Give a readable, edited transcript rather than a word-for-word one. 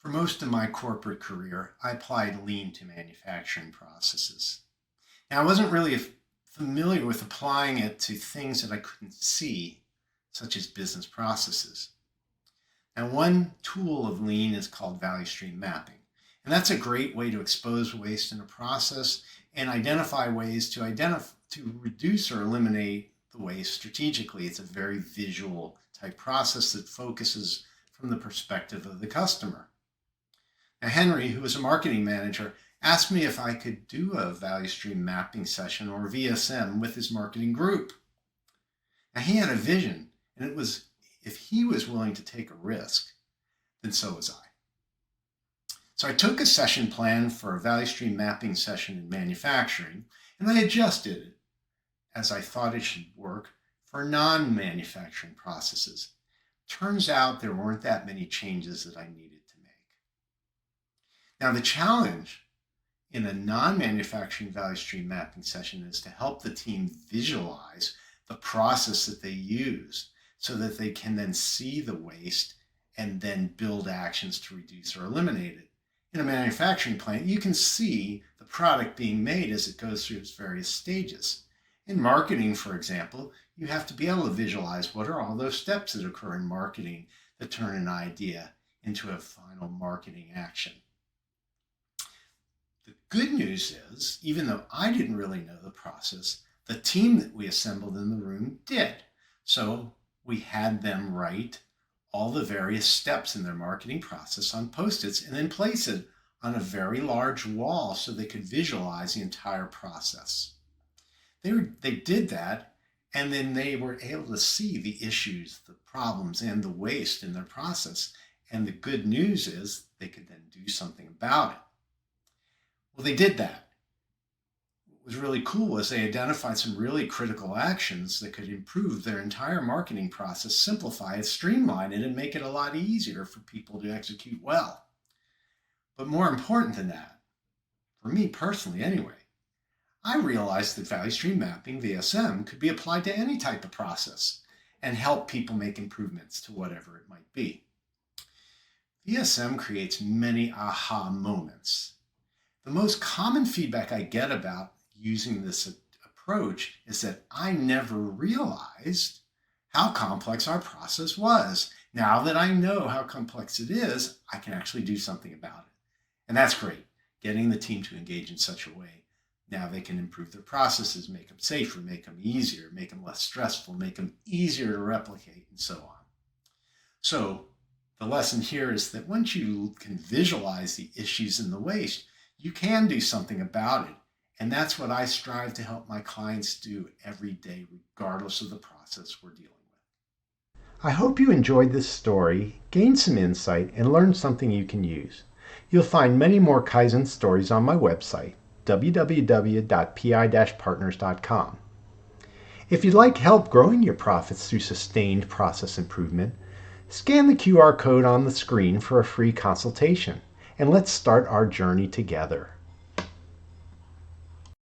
For most of my corporate career, I applied lean to manufacturing processes. Now, I wasn't really familiar with applying it to things that I couldn't see, such as business processes. Now, one tool of lean is called value stream mapping. And that's a great way to expose waste in a process and identify ways to reduce or eliminate the waste strategically. It's a very visual type process that focuses from the perspective of the customer. Now, Henry, who was a marketing manager, asked me if I could do a value stream mapping session or VSM with his marketing group. Now, he had a vision, and it was if he was willing to take a risk, then so was I. So I took a session plan for a value stream mapping session in manufacturing, and I adjusted it as I thought it should work for non-manufacturing processes. Turns out there weren't that many changes that I needed to make. Now, the challenge in a non-manufacturing value stream mapping session is to help the team visualize the process that they use so that they can then see the waste and then build actions to reduce or eliminate it. In a manufacturing plant, you can see the product being made as it goes through its various stages. In marketing, for example, you have to be able to visualize what are all those steps that occur in marketing that turn an idea into a final marketing action. The good news is, even though I didn't really know the process, the team that we assembled in the room did. So we had them write all the various steps in their marketing process on Post-its and then place it on a very large wall so they could visualize the entire process. They did that, and then they were able to see the issues, the problems, and the waste in their process. And the good news is they could then do something about it. Well, they did that. What was really cool was they identified some really critical actions that could improve their entire marketing process, simplify it, streamline it, and make it a lot easier for people to execute well. But more important than that, for me personally anyway, I realized that value stream mapping, VSM, could be applied to any type of process and help people make improvements to whatever it might be. VSM creates many aha moments. The most common feedback I get about using this approach is that I never realized how complex our process was. Now that I know how complex it is, I can actually do something about it. And that's great, getting the team to engage in such a way. Now they can improve their processes, make them safer, make them easier, make them less stressful, make them easier to replicate, and so on. So the lesson here is that once you can visualize the issues in the waste, you can do something about it. And that's what I strive to help my clients do every day, regardless of the process we're dealing with. I hope you enjoyed this story, gained some insight, and learned something you can use. You'll find many more Kaizen stories on my website, www.pi-partners.com. If you'd like help growing your profits through sustained process improvement, scan the QR code on the screen for a free consultation, and let's start our journey together.